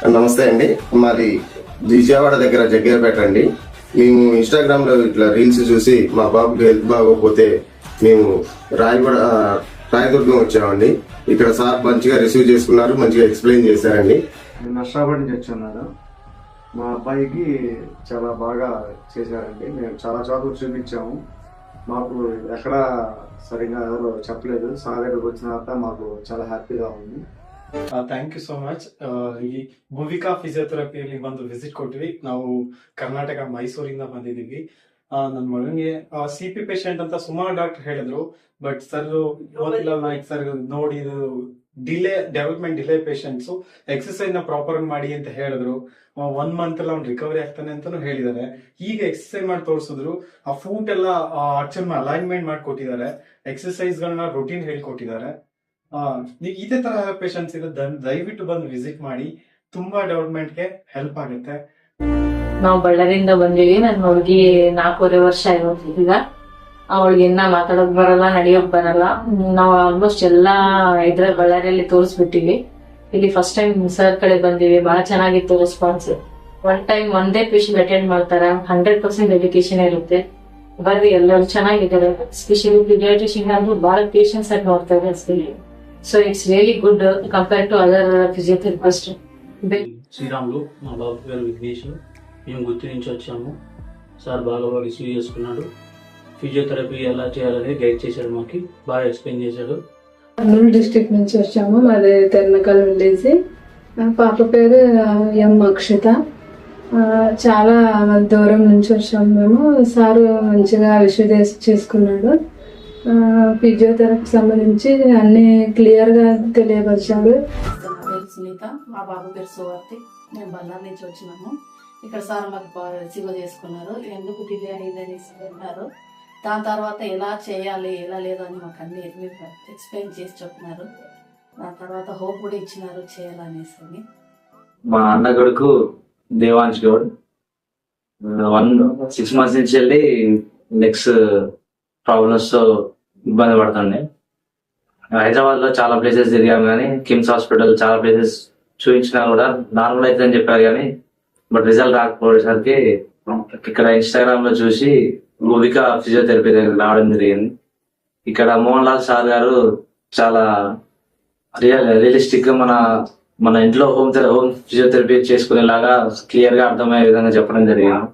నమస్తే అండి, మాది విజయవాడ దగ్గర జగ్గేపేట అండి. మేము ఇన్స్టాగ్రామ్లో ఇట్లా రీల్స్ చూసి మా బాబుకి హెల్త్ బాగోకపోతే మేము రాయదుర్గం వచ్చామండి. ఇక్కడ సార్ మంచిగా రిసీవ్ చేసుకున్నారు, మంచిగా ఎక్స్ప్లెయిన్ చేశారండి. నేను నష్టాపడి నుంచి వచ్చున్నాను. మా అబ్బాయికి చాలా బాగా చేశారండి. మేము చాలా చోట్ల చూపించాము, మాకు ఎక్కడ సరిగ్గా ఎవరు చెప్పలేదు. సార్ దగ్గరకు వచ్చిన తర్వాత మాకు చాలా హ్యాపీగా ఉంది. Thank you so much. ಈ ಭುವಿಕಾ ಫಿಸಿಯೋಥೆರಪಿಯಲ್ಲಿ ಬಂದು ವಿಸಿಟ್ ಕೊಟ್ವಿ. ನಾವು ಕರ್ನಾಟಕ ಮೈಸೂರಿಂದ ಬಂದಿದ್ದೀವಿ. ನನ್ನ ಮಗನಿಗೆ CP ಪೇಷಂಟ್ ಅಂತ ಸುಮಾರು ಡಾಕ್ಟರ್ ಹೇಳಿದ್ರು, ಬಟ್ ಸರ್ ಇವತ್ತಿಲ್ಲ ನಾಯ್ಕ್ ಸರ್ ನೋಡಿ ಇದು ಡೆವಲಪ್ಮೆಂಟ್ ಡಿಲೇ ಪೇಷಂಟ್ಸ್ ಎಕ್ಸರ್ಸೈಸ್ ನ ಪ್ರಾಪರ್ ಮಾಡಿ ಅಂತ ಹೇಳಿದ್ರು. 1 ಮಂತ್ ಅಲ್ಲಿ ಅವ್ನು ರಿಕವರಿ ಆಗ್ತಾನೆ ಅಂತಾನು ಹೇಳಿದ್ದಾರೆ. ಈಗ ಎಕ್ಸರ್ಸೈಸ್ ಮಾಡಿ ತೋರಿಸಿದ್ರು. ಆ ಫೂಟ್ ಎಲ್ಲ ಆಕ್ಚುಲ್ ಅಲೈನ್ಮೆಂಟ್ ಮಾಡಿ ಕೊಟ್ಟಿದ್ದಾರೆ, ಎಕ್ಸರ್ಸೈಸ್ ಗಳನ್ನ ರೊಟೀನ್ ಹೇಳ್ಕೊಟ್ಟಿದ್ದಾರೆ. ಇದೇ ತರ ಪೇಷಂಟ್ಸ್ ಇದೆ, ದಯವಿಟ್ಟು ಬಂದು ವಿಸಿಟ್ ಮಾಡಿ, ತುಂಬಾ ಡೆವಲಪ್ಮೆಂಟ್ಗೆ ಹೆಲ್ಪ್ ಆಗುತ್ತೆ. ನಾವು ಬಳ್ಳಾರಿಯಿಂದ ಬಂದಿವಿ. ನನ್ನ ಹುಡುಗಿ 4.5 ವರ್ಷ ಆಗೋದು. ಈಗ ಅವಳಿಗೆ ಇನ್ನ ಮಾತಾಡೋಕ್ ಬರಲ್ಲ, ನಡೆಯೋಕ್ ಬರಲ್ಲ. ನಾವು ಆಲ್ಮೋಸ್ಟ್ ಎಲ್ಲಾ ಬಳ್ಳಾರಿಯಲ್ಲಿ ತೋರಿಸ್ಬಿಟ್ಟಿವಿ. ಇಲ್ಲಿ ಫಸ್ಟ್ ಟೈಮ್ ಸರ್ ಕಡೆ ಬಂದಿವಿ. ಬಹಳ ಚೆನ್ನಾಗಿತ್ತು ರೆಸ್ಪಾನ್ಸ್. ಒನ್ ಟೈಮ್ ಒಂದೇ ಪೇಷಂಟ್ ಅಟೆಂಡ್ ಮಾಡ್ತಾರ. 100% ಎಜುಕೇಶನ್ ಇರುತ್ತೆ. ಬರ್ರಿ, ಎಲ್ಲರೂ ಚೆನ್ನಾಗಿದ್ದಾರೆ. ಸ್ಪೆಷಲಿ ಪೀಡಿಯಾಟ್ರಿಷಿಯನ್ ಆದ್ರೂ ಬಹಳ ಪೇಷಂಟ್ಸ್ ಆಗಿ ನೋಡ್ತಾರೆ. So it's really good compare to other physiotherapist. Sriramulu, మా బాబు పేరు విఘ్నేష్. మేము గుర్తు నుంచి వచ్చాము. సార్ బాగా రిసీవ్ చేసుకున్నాడు. ఫిజియోథెరపీ ఎలా చేయాలని గైడ్ చేశాడు, మాకు బాగా ఎక్స్ప్లెయిన్ చేశాడు. కర్నూలు డిస్ట్రిక్ట్ నుంచి వచ్చాము. మాది తెర్నకల్ విలేజ్. పాప పేరు ఎం అక్షిత. చాలా దూరం నుంచి వచ్చాము మేము. సారు మంచిగా రిసీవ్ చేసుకున్నాడు. ఫిజియోథెరపీ సంబంధించి అన్ని క్లియర్ గా తెలియపరిచాడు. నా పేరు సునీత, మా బాబు పేరు సువర్తి. మేము బళ్ళారి నుంచి వచ్చినాము. ఇక్కడ సార్ మాకు రిసీవ్ చేసుకున్నారు. ఎందుకు డిలే అయిందని అన్నారు. దాని తర్వాత ఎలా చేయాలి ఎలా లేదు అని మాకు అన్ని ఎక్స్ప్లెయిన్ చేసి చెప్పినారు. దాని తర్వాత హోప్ కూడా ఇచ్చినారు చేయాలనేసి. మా అన్న కొడుకు దేవాంశ్ గౌడ్ 6 months నుంచి వెళ్ళి లెగ్స్ ప్రాబ్లమ్స్ తో ఇబ్బంది పడుతుండే. హైదరాబాద్ లో చాలా ప్లేసెస్ తిరిగాము, కానీ కిమ్స్ హాస్పిటల్ చాలా ప్లేసెస్ చూపించినా కూడా నార్మల్ అవుతుందని చెప్పారు, కానీ బట్ రిజల్ట్ రాకపోయేసరికి ఇక్కడ ఇన్స్టాగ్రామ్ లో చూసి భూవికా ఫిజియోథెరపీ దగ్గర రావడం జరిగింది. ఇక్కడ మోహన్ లాల్ సార్ గారు చాలా రియలిస్టిక్ గా మన ఇంట్లో హోమ్ ఫిజియోథెరపీ చేసుకునేలాగా క్లియర్ గా అర్థమయ్యే విధంగా చెప్పడం జరిగింది.